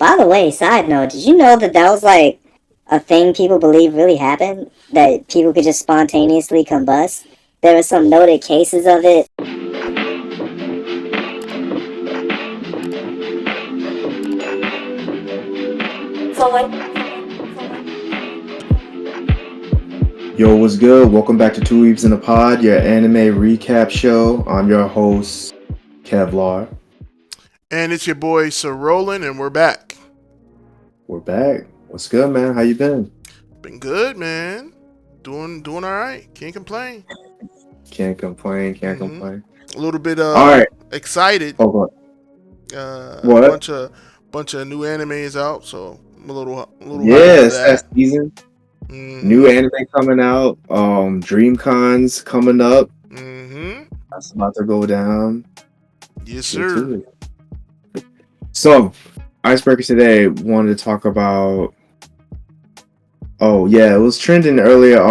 By the way, side note, did you know that was like a thing people believe really happened? That people could just spontaneously combust? There were some noted cases of it. Yo, what's good? Welcome back to Two Weebz in a Pod, your anime recap show. I'm your host, Kevlar. And it's your boy, Sir Roland, and we're back. We're back. What's good, man? How you been? Been good, man. Doing all right. Can't complain. Can't complain. A little bit all right. Excited. Oh, what? What? Bunch of new animes out, so I'm a little yes, that season. New anime coming out. DreamCon's coming up. That's about to go down. Yes, sir. So, Icebreaker today wanted to talk about. Oh yeah, it was trending earlier.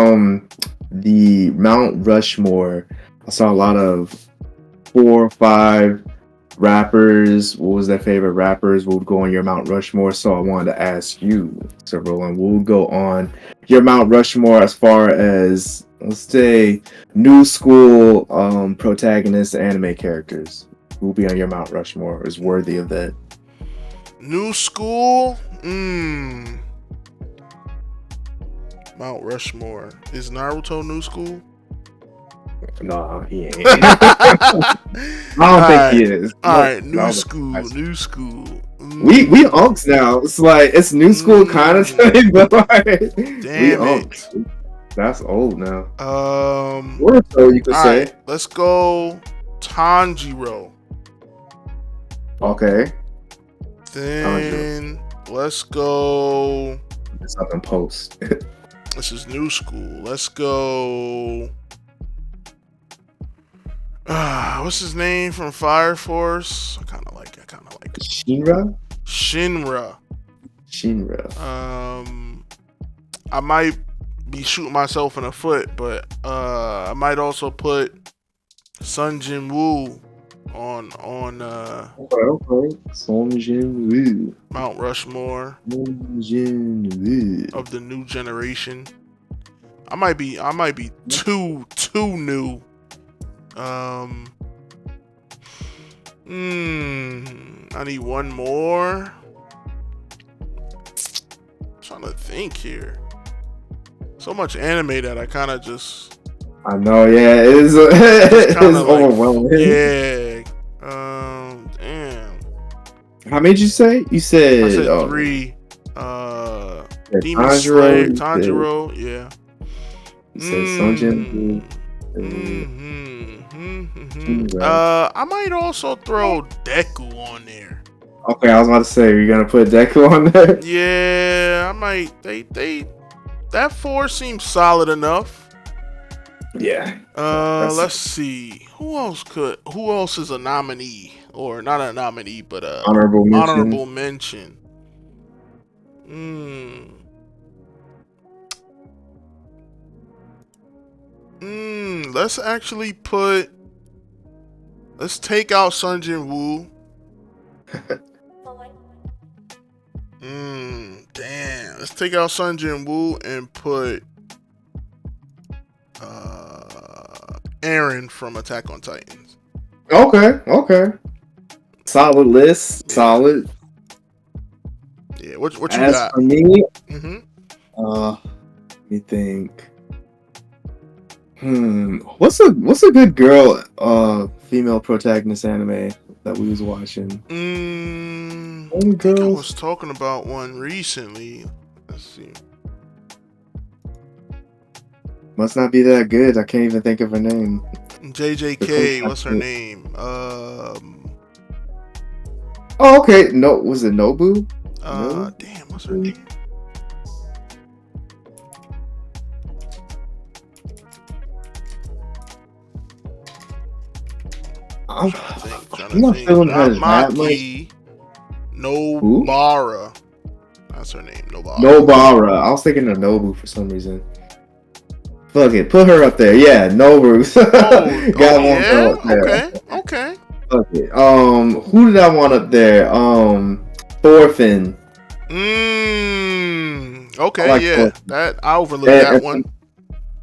The Mount Rushmore. I saw a lot of 4 or 5 rappers. What was their favorite rappers? Would go on your Mount Rushmore. So I wanted to ask you, Sir Roland, we'll go on your Mount Rushmore as far as, let's say, new school protagonist anime characters. Who will be on your Mount Rushmore is worthy of that? New school? Mount Rushmore. Is Naruto new school? Nah, he ain't. I don't think he is. Alright, new school. We unks now. It's like it's new school kind of thing, but like damn it. That's old now. Or so you could say. Right, let's go Tanjiro. Okay. Then let's go. It's up in post. This is new school. Let's go. What's his name from Fire Force? I kind of like it. Shinra. I might be shooting myself in the foot, but I might also put Sun Jin Woo on okay. Sun Jin Woo. Mount Rushmore of the new generation. I might be too new. I need one more. I'm trying to think here. So much anime that I kind of just. I know, yeah, it's overwhelming. Yeah. Damn. How many did you say? You said. I said 3. Demon Slayer, Tanjiro, yeah. You said Sunjin. I might also throw Deku on there. Okay, I was about to say, you're gonna put Deku on there? Yeah, I might. That 4 seems solid enough. Yeah. Let's see. Who else is a nominee? Or not a nominee, but a honorable mention. Let's actually let's take out Sun Jin Woo. Damn. Let's take out Sun Jin Woo and put Eren from Attack on Titans. Okay. Solid list. Yeah. Solid. Yeah, what you As got? For me, let me think. What's a good girl female protagonist anime that we was watching? I think I was talking about one recently. Let's see. Must not be that good. I can't even think of her name. JJK, what's her name? Oh, okay. No, was it Nobu? Damn, what's her name? I'm not feeling her that much. Nobara. That's her name. Nobara. I was thinking of Nobu for some reason. Fuck it. Put her up there. Yeah, Nobu. Okay. Fuck it. Who did I want up there? Thorfinn I Okay, like yeah. Thorfinn. That I overlooked that one.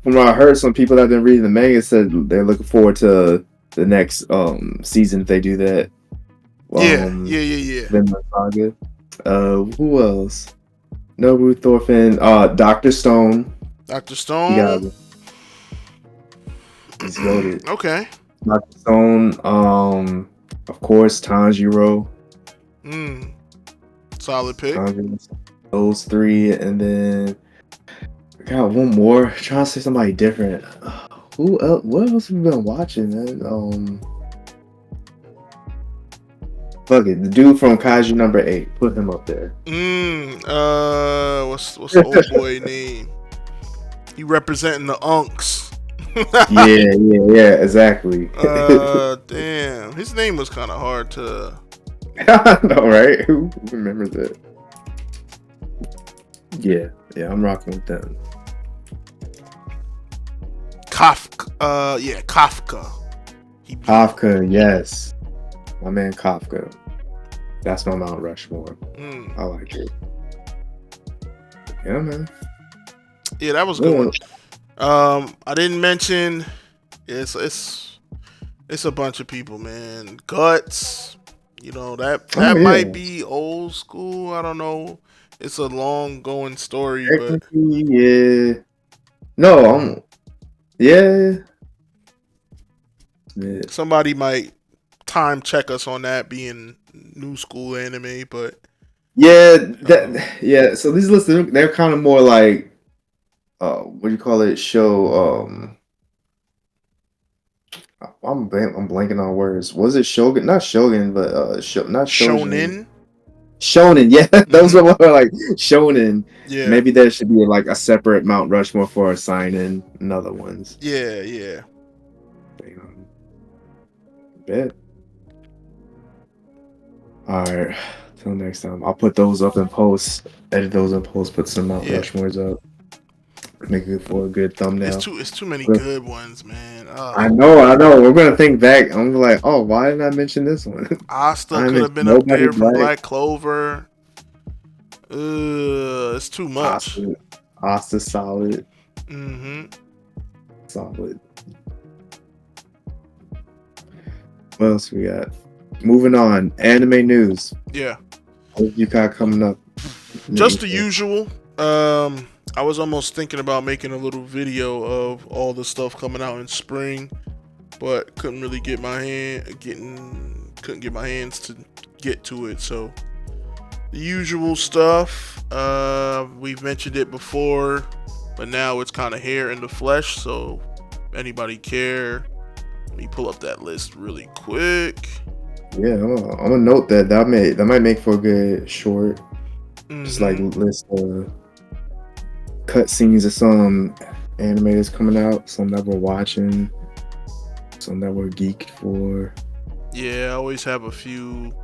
From what I heard, some people that have been reading the manga said they're looking forward to the next season if they do that. Yeah. Vinland Saga. Who else? Nobu, Thorfinn, Doctor Stone. Dr. He got Stone. he's goaded. Okay. Doctor Stone. Of course, Tanjiro. Solid pick. Tanjiro. Those three, and then I got one more. I'm trying to say somebody different. Who else? What else have we been watching, man? Fuck it, the dude from Kaiju number 8. Put him up there. What's the old boy name? He representing the Unks. yeah, exactly. Damn. His name was kind of hard to. I know, right? Who remembers that? Yeah, I'm rocking with them. Kafka. Kafka. Kafka, yes. My man Kafka. That's my Mount Rushmore. I like it. Yeah, man. Yeah, that was good. I didn't mention it's a bunch of people, man. Guts. You know, that might be old school. I don't know. It's a long going story, but yeah. No, yeah. Somebody might time check us on that being new school anime, but yeah. So these lists, they're kind of more like what do you call it? Show I'm blanking on words. Was it Shogun? Not Shogun, but not Shonen. Shonen, yeah, those are more like Shonen. Yeah, maybe there should be like a separate Mount Rushmore for assigning and other ones. Yeah. Bet. All right. Till next time, I'll put those up in post. Edit those in post. Put some Mount Rushmores up. Make it for a good thumbnail. It's too many good ones, man. I know. We're gonna think back. I'm like, oh, why didn't I mention this one? Asta could have been up there from Black Clover. It's too much. Asta solid. Solid. What else we got? Moving on. Anime news. Yeah. What you got coming up? Just the usual. I was almost thinking about making a little video of all the stuff coming out in spring, but couldn't really get my hands to get to it. So the usual stuff. We've mentioned it before, but now it's kind of here in the flesh. So anybody care? Let me pull up that list really quick. Yeah, I'm gonna note that might make for a good short. Just like list cut scenes of some anime that's coming out, some that we're watching, some that we're geeked for. Yeah, I always have a few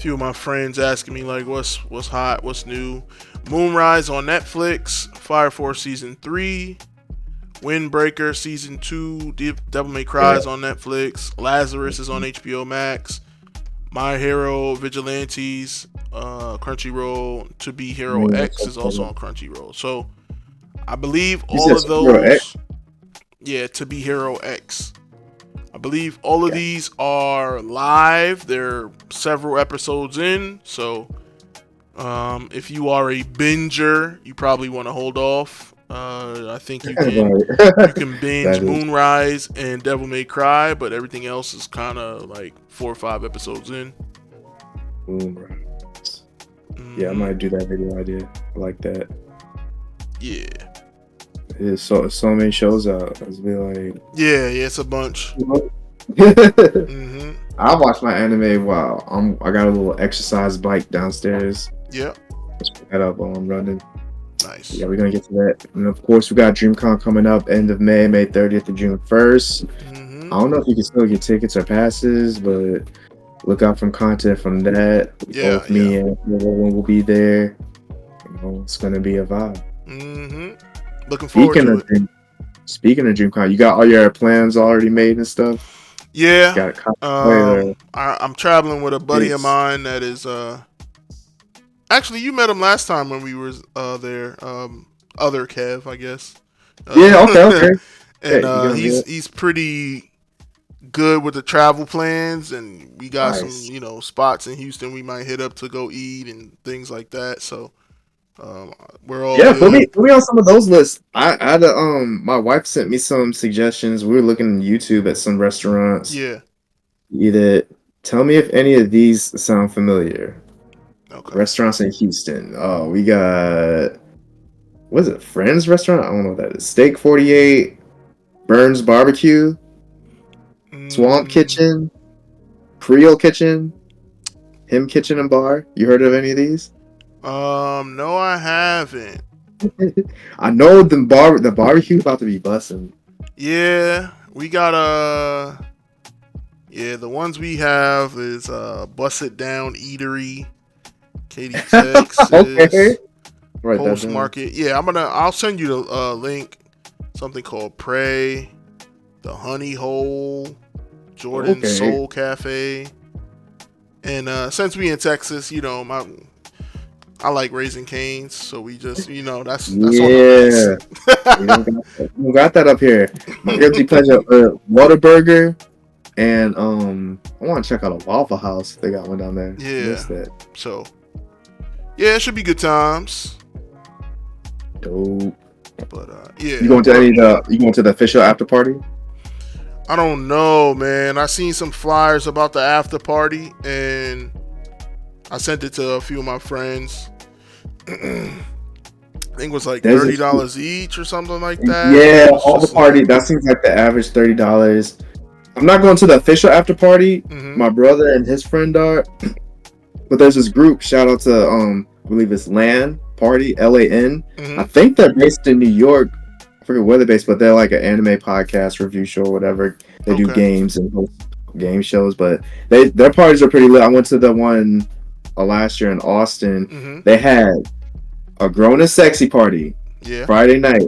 of my friends asking me like, what's hot, what's new. Moonrise on Netflix, Fire Force season 3, Windbreaker season 2, Devil May Cry is on Netflix, Lazurus is on HBO Max, My Hero Vigilantes, Crunchyroll, To Be Hero X is also on Crunchyroll. So I believe all of those, To Be Hero X. I believe all of these are live. They're several episodes in, so if you are a binger, you probably want to hold off. I think you can binge Moonrise and Devil May Cry, but everything else is kind of like 4 or 5 episodes in. Moonrise. Yeah, I might do that video idea. I like that. Yeah. There's so many shows out. It's be like it's a bunch. I watch my anime while I got a little exercise bike downstairs. Yeah. Just that up while I'm running. Nice. Yeah, we're gonna get to that. And of course we got DreamCon coming up end of May 30th to June 1st. I don't know if you can still get tickets or passes, but look out for content from that. Both me and everyone will be there. It's gonna be a vibe. Looking forward to it. Speaking of DreamCon, you got all your plans already made and stuff? Yeah. I'm traveling with a buddy of mine that is Actually, you met him last time when we were there. Other Kev, I guess. Yeah, okay. And Yeah, you gonna be he's pretty good with the travel plans, and we got some nice. spots in Houston we might hit up to go eat and things like that. So um, we're all Yeah, good. put me on some of those lists. I had my wife sent me some suggestions. We were looking on YouTube at some restaurants. Yeah. Either tell me if any of these sound familiar. Okay. Restaurants in Houston. Oh, we got what is it? Friends Restaurant? I don't know what that is. Steak 48, Burns Barbecue, Swamp Mm, Kitchen, Creole Kitchen, Him Kitchen and Bar. You heard of any of these? no, I haven't. I know the barbecue about to be busting. Yeah, we got yeah, the ones we have is Bust It Down Eatery, Katy, Okay, Texas, write that Post down. Market. Yeah, I'll send you the link. Something called Pray, the Honey Hole, Jordan Okay, Soul Cafe, and since we in Texas, I like Raising Cane's, so we just that's on the yeah, list. we don't got that up here. My guilty pleasure, Whataburger, and I want to check out a Waffle House. They got one down there. Yeah, Missed that. so yeah, it should be good times. Dope. But You yeah, going to you going to the official after party? I don't know, man. I seen some flyers about the after party, and I sent it to a few of my friends. I think it was like There's a $30 each or something like that. yeah, It's all the just party. like, That seems like the average $30. I'm not going to the official after party. mm-hmm, My brother and his friend are, but there's this group. Shout out to I believe it's LAN Party, LAN. I mm-hmm. think they're based in New York. I forget where they're based, but they're like an anime podcast review show or whatever. They do Okay, games and host game shows, but their parties are pretty lit. I went to the one last year in Austin. mm-hmm, They had a grown and sexy party yeah. Friday night,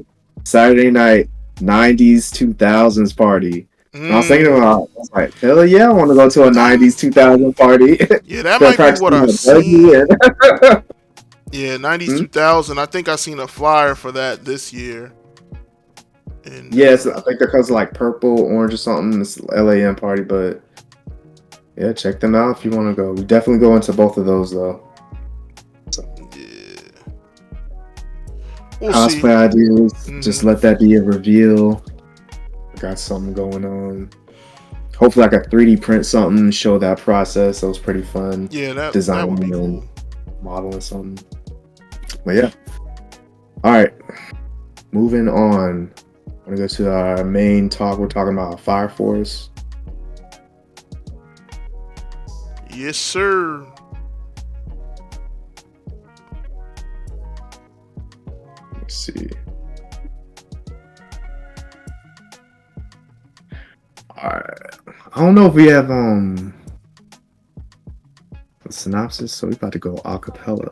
Saturday night, 90s 2000s party. And I was thinking Mm. about, I was like, hell yeah, I want to go to a 90s 2000 party. Yeah, that They're might be what practicing I've a buggy seen. and Yeah, 90s Hmm? 2000. I think I seen a flyer for that this year. And Yes, I think they're cause like purple, orange or something. It's LAN party, but yeah, check them out if you want to go. We definitely go into both of those though. yeah, we'll see. Cosplay ideas, just Hmm. let that be a reveal. Got something going on. Hopefully, I could 3D print something, show that process. That was pretty fun. Yeah, that would be Designing and cool. modeling something. But yeah. All right. Moving on. I'm gonna go to our main talk. We're talking about Fire Force. Yes, sir. Let's see. All right. I don't know if we have a synopsis, so we about to go a cappella.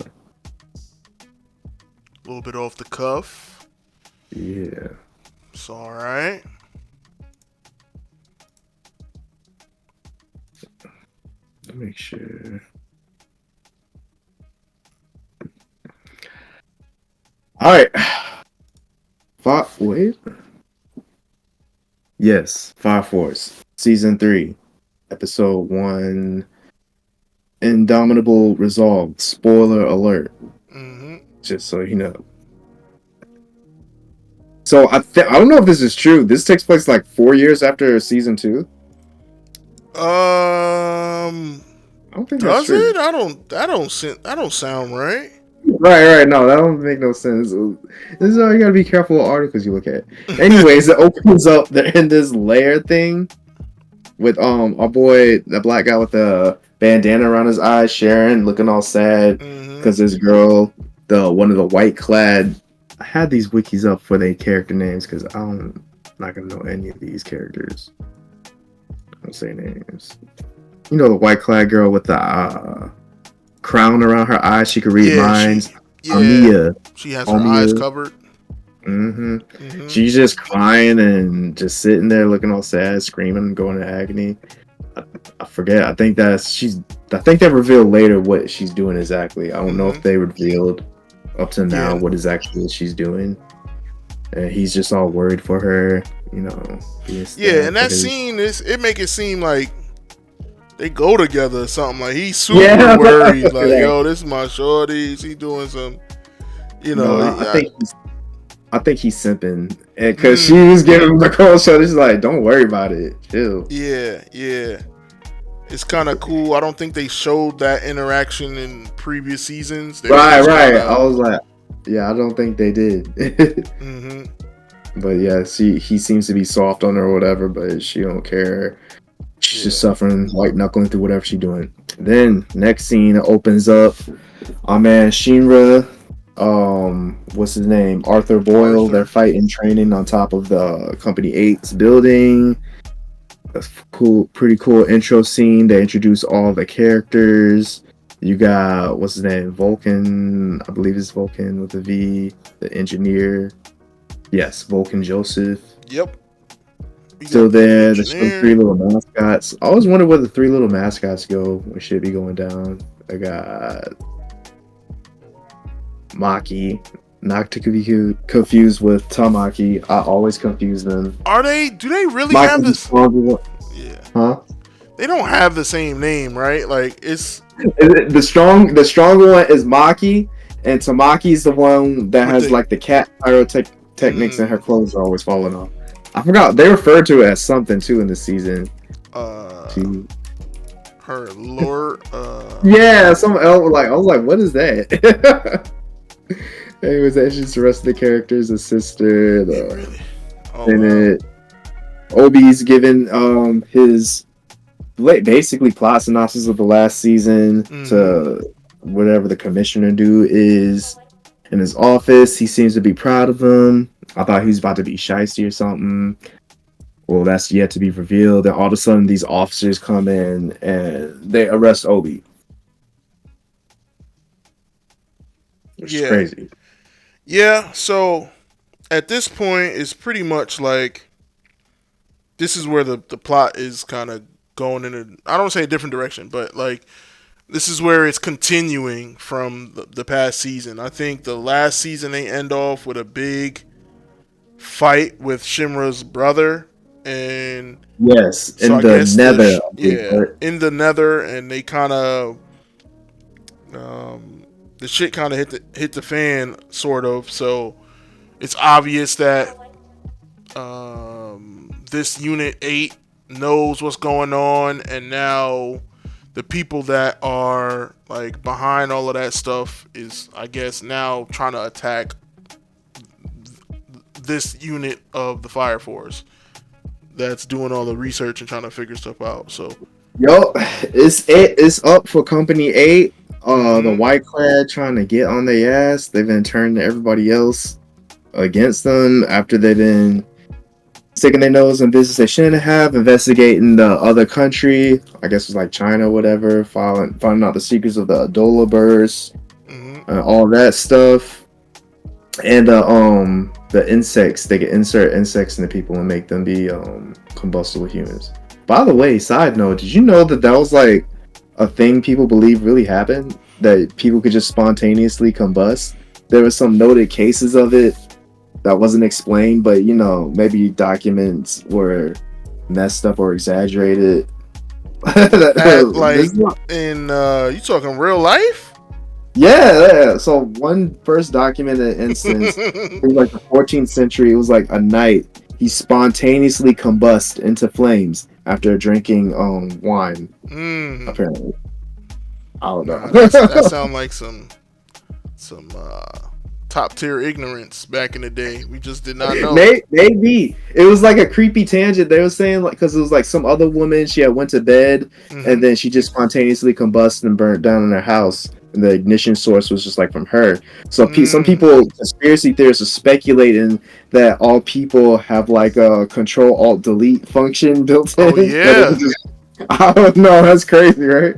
A little bit off the cuff. Yeah. It's all right. Let me make sure. All right. Wait. Yes, Fire Force, Season 3, Episode 1, Indomitable Resolve. Spoiler alert, Hmm. just so you know. So I don't know if this is true. This takes place like 4 years after Season 2. I don't think that's Does true. it? That don't sound right. Right. No, that don't make no sense. This is why you gotta be careful what articles you look at. Anyways, it opens up. They're in this lair thing with our boy, the black guy with the bandana around his eyes, Sharon, looking all sad Hmm. because this girl, the one of the white clad. I had these wikis up for their character names because I'm not gonna know any of these characters. I don't say names. You know the white clad girl with the crown around her eyes. She could read Yeah, minds. yeah, Amia. she has her eyes Amia. covered. Mm-hmm. Hmm. She's just crying and just sitting there looking all sad, screaming, going to agony. I forget. I think that's she's I think they reveal later what she's doing exactly. I don't know if they revealed up to now what exactly she's doing. And he's just all worried for her, you know. Yeah, and that scene it make it seem like they go together or something. Like he's super worried. Like, yo, this is my shorty. She doing some, you know. No, I think he's simping, because she was giving him the cold shoulder. She's like, "Don't worry about it, chill." Yeah. It's kind of cool. I don't think they showed that interaction in previous seasons. Right. I was like, yeah, I don't think they did. But yeah, he seems to be soft on her or whatever, but she don't care. She's just suffering, white knuckling through whatever she's doing. Then next scene opens up. Our man Shinra, what's his name? Arthur Boyle. They're fighting, training on top of the Company 8's building. A pretty cool intro scene. They introduce all the characters. You got, what's his name? Vulcan, I believe it's Vulcan with a V, the engineer. Yes, Vulcan Joseph. Yep. Still there. There's some 3 little mascots. I always wonder where the 3 little mascots go when shit be going down. I got Maki, not to be confused with Tamaki. I always confuse them. Do they really Maki's have this? Yeah. Huh? They don't have the same name, right? Like it's the strong one is Maki, and Tamaki's the one that has like the cat pyrotechnics, and her clothes are always falling off. I forgot they referred to it as something too in this season. Her lord. Yeah, some elf. Like I was like, what is that? Anyways, that's just the rest of the characters. The sister, Obi's given his basically plot synopsis of the last season to whatever the commissioner is in his office. He seems to be proud of him. I thought he was about to be shiesty or something. Well, that's yet to be revealed. And all of a sudden, these officers come in and they arrest Obi. Which is crazy. Yeah, so at this point, it's pretty much like this is where the plot is kind of going in I don't say a different direction, but like this is where it's continuing from the past season. I think the last season they end off with a big fight with Shimra's brother, and yes, in the Nether. In the Nether, and they kind of the shit kind of hit the fan, sort of. So it's obvious that this Unit 8 knows what's going on, and now the people that are like behind all of that stuff is, I guess, now trying to attack this unit of the Fire Force that's doing all the research and trying to figure stuff out. So it's up for Company 8. The White Clad trying to get on their ass. They've been turning everybody else against them after they've been sticking their nose in business they shouldn't have, investigating the other country. I guess it's like China or whatever, finding out the secrets of the Adola burst, all that stuff. And the insects, they can insert insects into people and make them be combustible humans. By the way, side note, did you know that was like a thing people believe really happened? That people could just spontaneously combust? There were some noted cases of it that wasn't explained, but you know, maybe documents were messed up or exaggerated. Like in you talking real life? Yeah. So one first documented instance, it was like the 14th century. It was like a knight. He spontaneously combust into flames after drinking wine. Apparently, I don't know. That sounds like some top tier ignorance back in the day. We just did not know. Maybe it was like a creepy tangent. They were saying like, because it was like some other woman, she had went to bed and then she just spontaneously combusted and burnt down in her house, and the ignition source was just like from her. So some people, conspiracy theorists, are speculating that all people have like a Control Alt Delete function built in. Oh yeah. I don't know. That's crazy, right?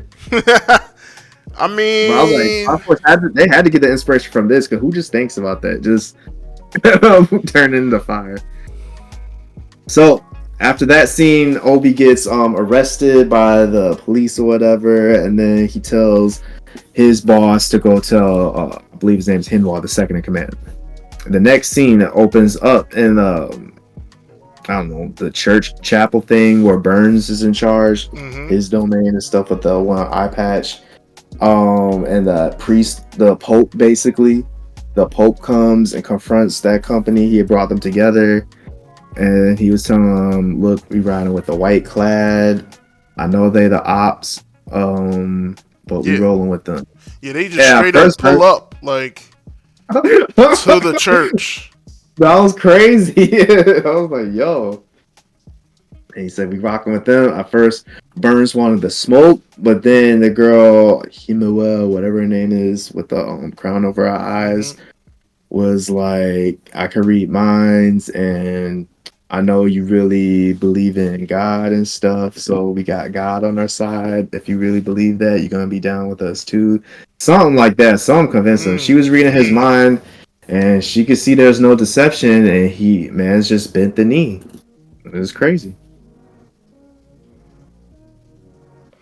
I mean, but I was like, of course, they had to get the inspiration from this, because who just thinks about that? Just turn into fire. So after that scene, Obi gets arrested by the police or whatever, and then he tells his boss to go tell I believe his name's Hinwall, the second in command. The next scene opens up in I don't know, the church chapel thing where Burns is in charge, his domain and stuff with the one eye patch. And the priest, the Pope, basically, the Pope comes and confronts that company. He had brought them together, and he was telling them, "Look, we riding with the white clad. I know they the ops, but we rolling with them." Yeah, they just straight up pull up like to the church. That was crazy. I was like, "Yo." And he said, "We rocking with them." At first, Burns wanted the smoke, but then the girl, Himuel, whatever her name is, with the crown over her eyes, was like, "I can read minds, and I know you really believe in God and stuff, so we got God on our side. If you really believe that, you're going to be down with us too." Something like that. Something convincing. She was reading his mind, and she could see there's no deception, and man's just bent the knee. It was crazy.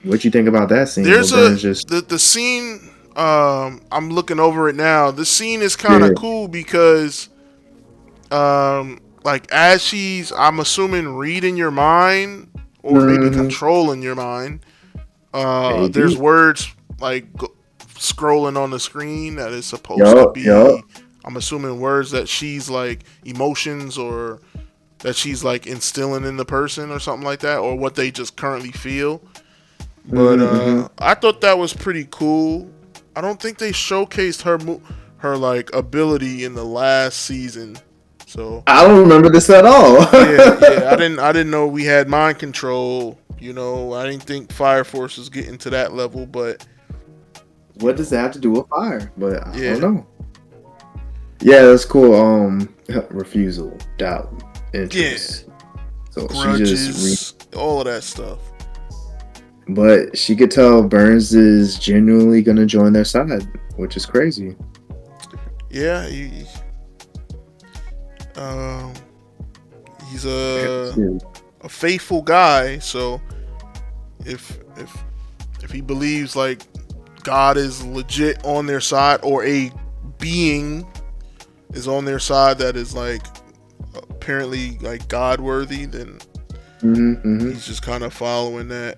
What you think about that scene? There's the scene. I'm looking over it now. The scene is kind of cool because, like as she's, I'm assuming reading your mind or maybe controlling your mind. There's words like scrolling on the screen that is supposed to be. I'm assuming words that she's like emotions or that she's like instilling in the person or something like that, or what they just currently feel. But I thought that was pretty cool. I don't think they showcased her like ability in the last season. So I don't remember this at all. yeah, I didn't know we had mind control. You know, I didn't think Fire Force was getting to that level. But what does that have to do with fire? But I don't know. Yeah, that's cool. Refusal, doubt, interest. Yeah. So grudges, she just all of that stuff. But she could tell Burns is genuinely gonna join their side, which is crazy. Yeah, he's a faithful guy. So if he believes like God is legit on their side, or a being is on their side that is like apparently like God worthy, then he's just kind of following that.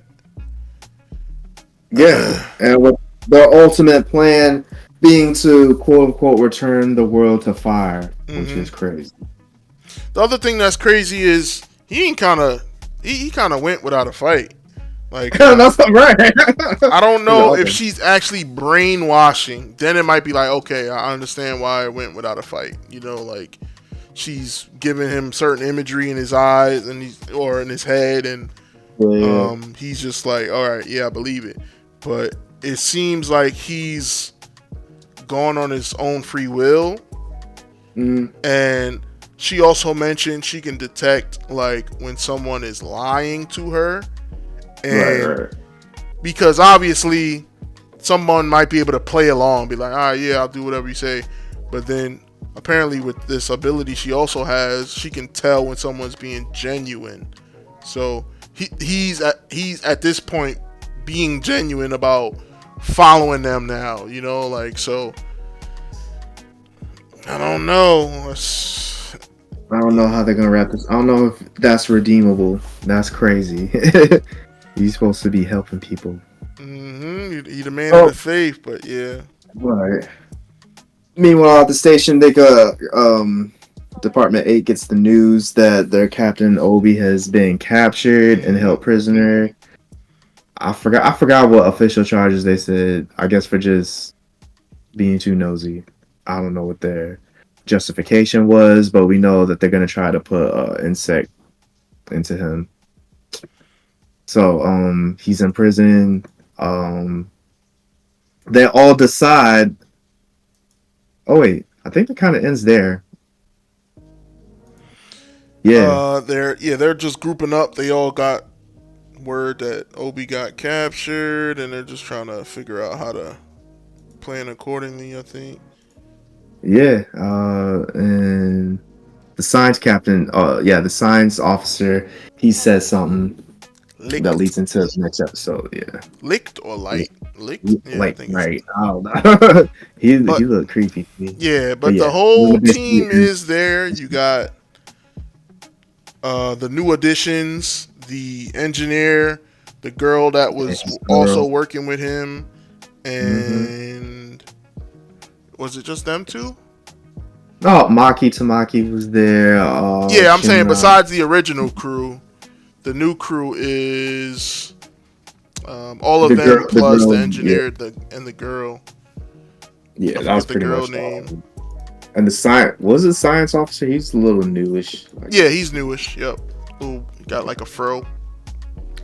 Yeah, and with the ultimate plan being to quote unquote return the world to fire, which is crazy. The other thing that's crazy is he kind of went without a fight. Like that's right. I don't know if she's actually brainwashing. Then it might be like, okay, I understand why it went without a fight. You know, like she's giving him certain imagery in his eyes or in his head, and he's just like, all right, yeah, I believe it. But it seems like he's gone on his own free will. And she also mentioned she can detect like when someone is lying to her. And because obviously someone might be able to play along, be like, yeah, I'll do whatever you say. But then apparently with this ability she also has, she can tell when someone's being genuine. So he's at this point being genuine about following them now, you know, like, so I don't know. I don't know how they're gonna wrap this. I don't know if that's redeemable. That's crazy. He's supposed to be helping people. He's a man of the faith, but yeah. Right. Meanwhile, at the station, Department 8 gets the news that their captain Obi has been captured and held prisoner. I forgot what official charges they said. I guess for just being too nosy. I don't know what their justification was, but we know that they're gonna try to put insect into him. So he's in prison. They all decide. Oh wait, I think it kind of ends there. Yeah. They're just grouping up. They all got word that Obi got captured, and they're just trying to figure out how to plan accordingly, I think. Yeah, and the science captain, the science officer, he says something that Licked. leads into the next episode. Yeah, Licked or yeah. light? Licked? Yeah, I Like think it's. right. I don't know. he But looked creepy to me. yeah, But but the yeah, whole team is there. You got the new additions, the engineer, the girl that was also working with him, and was it just them two? Oh, Maki Tamaki was there. Yeah, I'm saying Shinra. besides the original crew, the new crew is all of them The plus the girl, yeah, engineer and the girl. I that was forget the pretty girl much name. all. And the science officer. He's a little newish. Like, Yeah, he's newish. Yep. Ooh, got like a fro.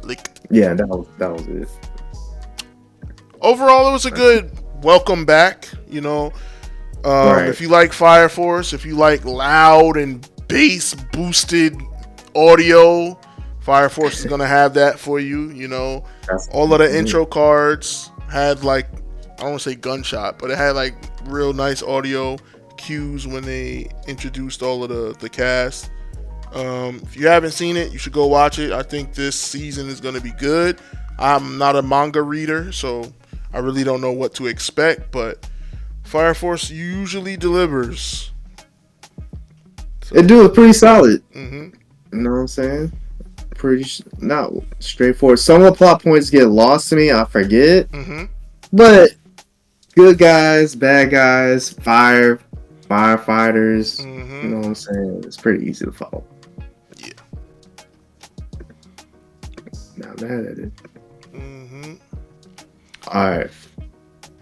Licked. yeah, that was it. Overall, it was a good welcome back. You know, Right. if you like Fire Force, if you like loud and bass boosted audio, Fire Force is gonna have that for you. You know, all of the intro cards had like, I don't want to say gunshot, but it had like real nice audio cues when they introduced all of the cast. If you haven't seen it, you should go watch it. I think this season is going to be good. I'm not a manga reader, so I really don't know what to expect, but Fire Force usually delivers. So, It do it pretty solid. mm-hmm. You know what I'm saying? Not straightforward. Some of the plot points get lost to me. I forget. Mm-hmm. But good guys, bad guys, firefighters. Mm-hmm. You know what I'm saying? It's pretty easy to follow. Yeah. Not mad at it. Mm-hmm. All right.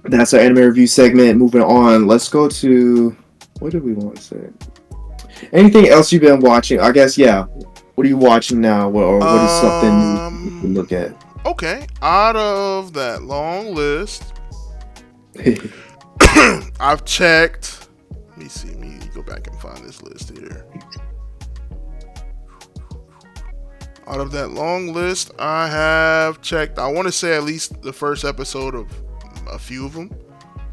That's our anime review segment. Moving on. Let's go to, what do we want to say? Anything else you've been watching? I guess, yeah. What are you watching now? Or what is something you can look at? Okay. Out of that long list, I've checked. Let me see. Let me go back and find this list here. Out of that long list, I have checked, I want to say at least the first episode of a few of them.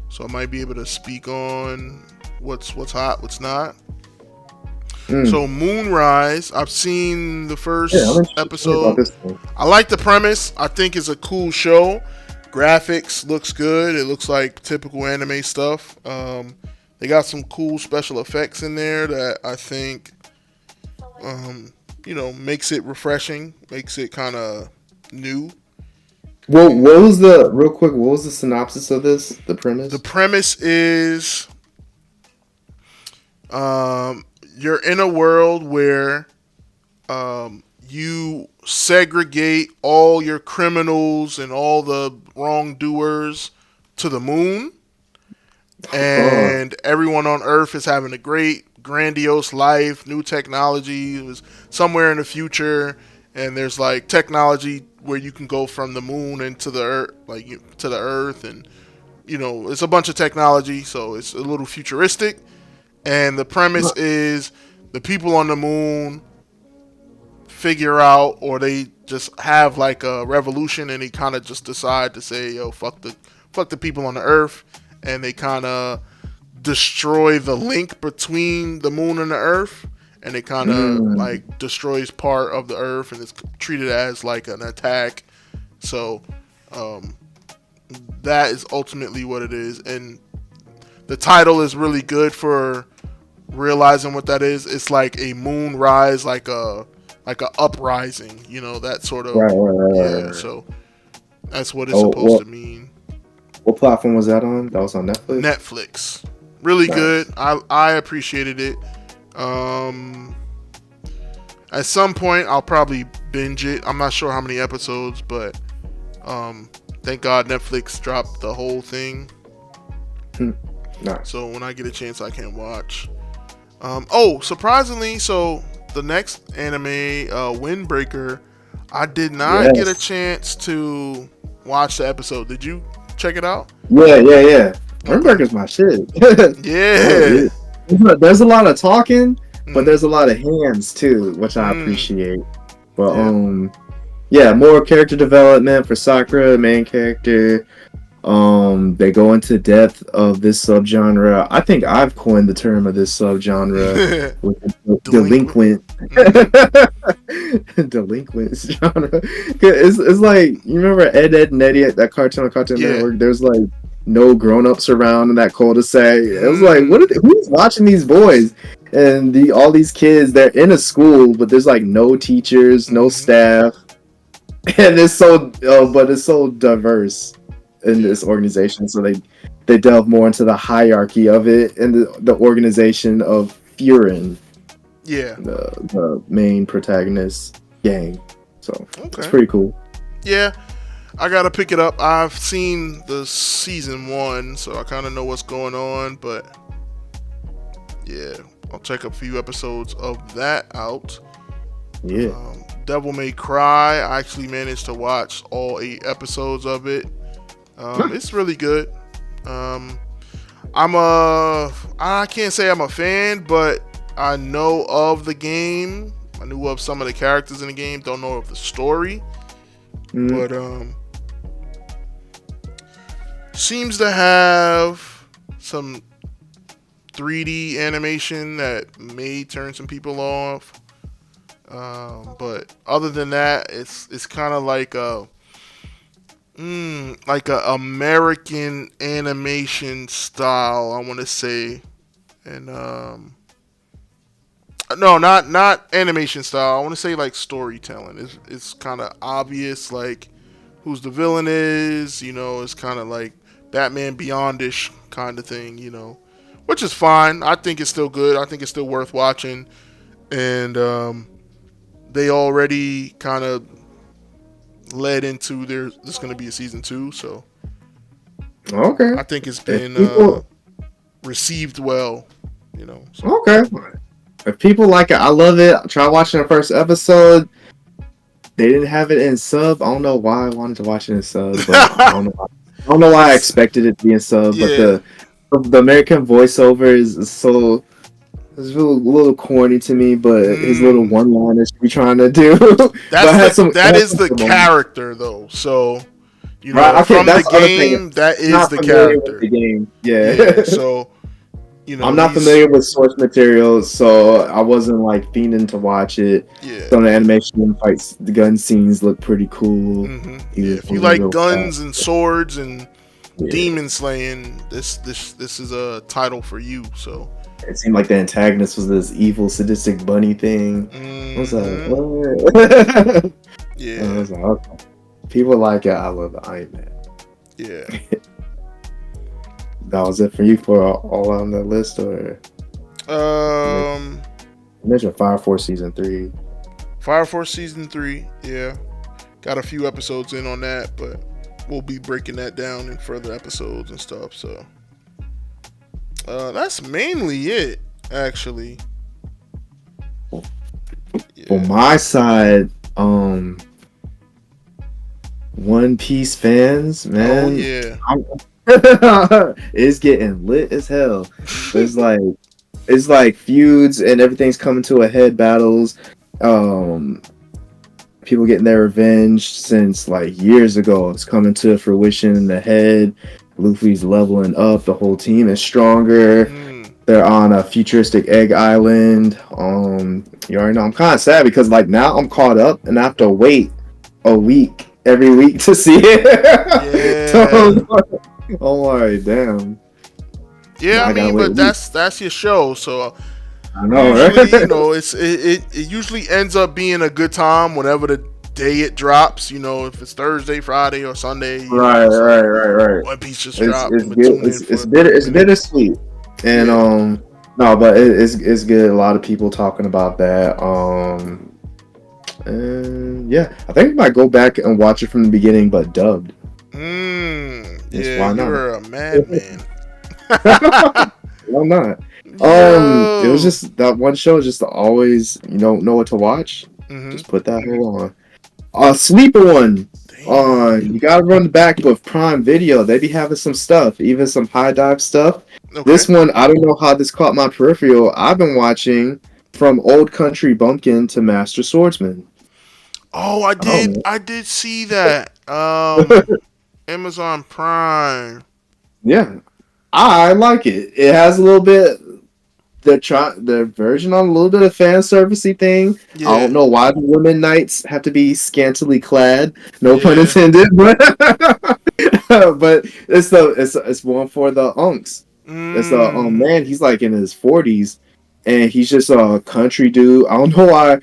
So I might be able to speak on what's hot, what's not. So Moonrise, I've seen the first episode. I like the premise. I think it's a cool show. Graphics looks good. It looks like typical anime stuff. They got some cool special effects in there that I think makes it refreshing, makes it kind of new. Well, what was the synopsis of this? The premise? The premise is you're in a world where you segregate all your criminals and all the wrongdoers to the moon, and everyone on Earth is having a great, grandiose life, new technology. It was somewhere in the future, and there's like technology where you can go from the moon into the Earth, to the Earth, and it's a bunch of technology, so it's a little futuristic. And the premise is the people on the moon figure out, or they just have like a revolution, and they kind of just decide to say, "Yo, fuck the people on the Earth," and they kind of destroy the link between the moon and the Earth, and it kind of like destroys part of the Earth, and it's treated as like an attack. So that is ultimately what it is, and the title is really good for realizing what that is. It's like a moonrise, like a uprising, that sort of right. So that's what it's supposed to mean. What platform was that on? That was on Netflix. Netflix, really good. I appreciated it. At some point I'll probably binge it. I'm not sure how many episodes, but thank God Netflix dropped the whole thing. Nice. So when I get a chance, I can watch. Surprisingly, so the next anime, Windbreaker, I did not get a chance to watch the episode. Did you check it out? Yeah. Windbreaker's my shit. Yeah. There's a lot of talking, but there's a lot of hands too, which I appreciate. But more character development for Sakura, main character. They go into depth of this subgenre. I think I've coined the term of this subgenre with the Delinquent. delinquent genre. It's like, you remember Ed, and Eddie at that cartoon on Cartoon Yeah. Network? There's like no grown-ups around in that cul-de-sac. It was like, Mm. who's watching these boys? And all these kids, they're in a school, but there's like no teachers, no Mhm. staff, and it's so but it's so diverse in Yeah. this organization. So they delve more into the hierarchy of it and the organization of Furin, Yeah. the main protagonist gang. So it's Okay. pretty cool. Yeah. I gotta pick it up. I've seen the season 1, so I kind of know what's going on. But yeah, I'll check a few episodes of that out. Yeah. Devil May Cry. I actually managed to watch all 8 episodes of it. It's really good. I can't say I'm a fan, but I know of the game. I knew of some of the characters in the game. Don't know of the story, but seems to have some 3D animation that may turn some people off. But other than that, it's kind of like a American animation style, I want to say, and no, not animation style. I want to say like storytelling. It's kind of obvious, like who's the villain is. It's kind of like Batman Beyondish kind of thing. Which is fine. I think it's still good. I think it's still worth watching, and they already kind of led into there's going to be a season 2, so Okay. I think it's been received well. So. Okay. If people like it, I love it. I tried watching the first episode. They didn't have it in sub. I don't know why I wanted to watch it in sub, but I don't know why I expected it to be in sub. Yeah. But the American voiceover is so. It's a little corny to me, but his little one-liners be trying to do. That is the character, though. So, right, okay, from the game, that is the character. The game, yeah. So, I'm not familiar with source material, so I wasn't like fiending to watch it. Yeah. Some of the animation and fights, the gun scenes look pretty cool. Mm-hmm. Yeah, if you like guns and swords and demon slaying, this is a title for you. So. It seemed like the antagonist was this evil, sadistic bunny thing. Mm-hmm. I was like, what? Yeah. I was like, okay. People like it. I love the Iron Man. Yeah. That was it for you for all on the list, or? You mentioned Fire Force Season 3. Fire Force Season 3, yeah. Got a few episodes in on that, but we'll be breaking that down in further episodes and stuff, so. That's mainly it, actually. Yeah. On my side, One Piece fans, man. Oh, yeah. It's getting lit as hell. It's like feuds and everything's coming to a head. Battles, people getting their revenge since like years ago. It's coming to fruition in the head. Luffy's leveling up. The whole team is stronger. They're on a futuristic egg island. You already know. I'm kind of sad because like now I'm caught up and I have to wait a week every week to see it. Yeah. So, oh my damn. Yeah, I mean, but that's your show, so I know, usually, right? it usually ends up being a good time whenever the day it drops. If it's Thursday, Friday, or Sunday. Right. One Piece just dropped. It's bittersweet, and no, but it's good. A lot of people talking about that. And yeah, I think I might go back and watch it from the beginning, but dubbed. Yeah, you're a madman. Why not? It was just that one show. Just always, you don't know what to watch. Just put that whole on. Sleeper one. You gotta run back with Prime Video. They be having some stuff, even some high dive stuff. Okay. This one, I don't know how this caught my peripheral. I've been watching from Old Country Bumpkin to Master Swordsman. Oh, I did see that. Amazon Prime. Yeah, I like it. It has a little bit. The version on a little bit of fan servicey thing. I don't Yeah, know why the women knights have to be scantily clad. No pun yeah. intended, but but it's one for the unks. It's a Mm, man. He's like in his 40s, and he's just a country dude. I don't know why.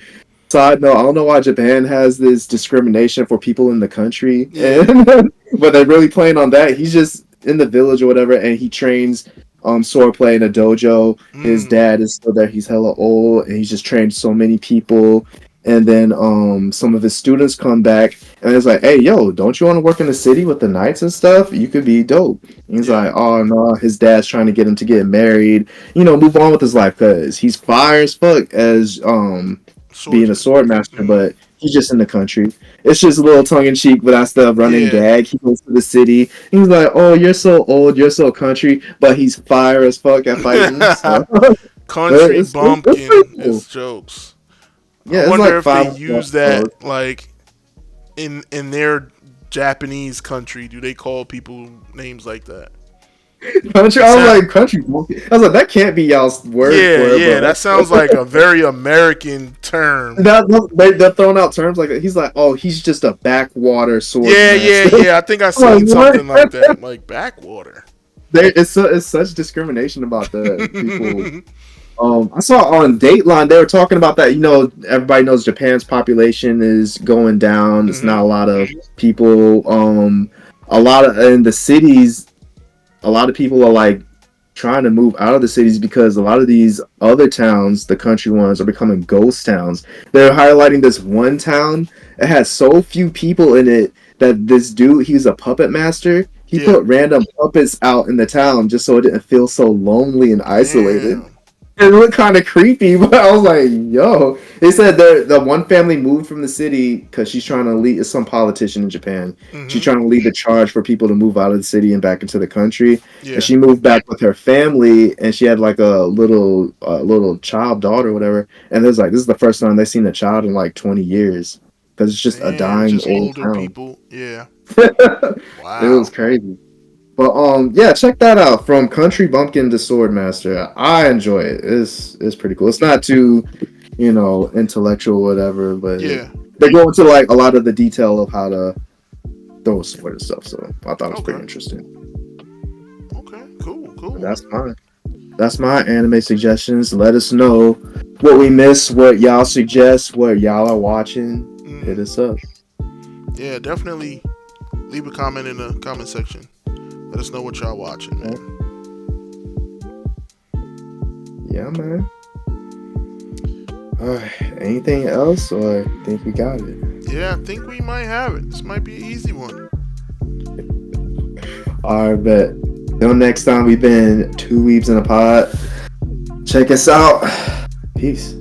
Side note, I don't know why Japan has this discrimination for people in the country, yeah. and but they're really playing on that. He's just in the village or whatever, and he trains swordplay in a dojo. His Mm, dad is still there. He's hella old, and he's just trained so many people. And then some of his students come back, and it's like, "Hey, yo, don't you want to work in the city with the knights and stuff? You could be dope." And he's yeah. like, "Oh no," his dad's trying to get him to get married, move on with his life because he's fire as fuck as being a Swordsman. sword master, Mm, but he's just in the country. It's just a little tongue in cheek, but that's the running yeah. gag. He goes to the city. He's like, "Oh, you're so old, you're so country," but he's fire as fuck at fighting. So Country it's pretty bumpkin cool. is jokes. I Yeah, it's wonder like if they 5 use that like in their Japanese country. Do they call people names like that? country. It I was sound, like country. I was like, that can't be y'all's word yeah, for it, yeah. but That sounds like a very American term. they're throwing out terms like that. He's like, "Oh, he's just a backwater swords Yeah, yeah, master." yeah. I think I I'm like, seen what? something like that, like backwater. It's such discrimination about the people. I saw on Dateline they were talking about that. Everybody knows Japan's population is going down. It's not Hmm. a lot of people. A lot of in the cities, a lot of people are like trying to move out of the cities because a lot of these other towns, the country ones, are becoming ghost towns. They're highlighting this one town. It has so few people in it that this dude, he's a puppet master. He Yeah. put random puppets out in the town just so it didn't feel so lonely and isolated. Damn. It looked kind of creepy, but I was like, "Yo!" They said the one family moved from the city because she's trying to lead. It's some politician in Japan. She's Hmm. trying to lead the charge for people to move out of the city and back into the country. And Yeah. she moved back with her family, and she had like a little child daughter, or whatever. And it was like this is the first time they've seen a child in like 20 years because it's just a Damn. dying Just old older town. people. Yeah. It was Wow. crazy. But yeah, check that out. From Country Bumpkin to Swordmaster. I enjoy it. It's pretty cool. It's not too, intellectual or whatever, but Yeah. they go into like a lot of the detail of how to throw a sword and stuff. So I thought it was Okay. pretty interesting. Okay. Cool. But Cool. that's my anime suggestions. Let us know what we missed, what y'all suggest, what y'all are watching. Hit Hmm. us up. Yeah. Definitely leave a comment in the comment section. Let us know what y'all watching, man. Yeah, man. Anything else, or I think we got it? Yeah, I think we might have it. This might be an easy one. All right, bet. Till next time, we've been two weebs in a pod. Check us out. Peace.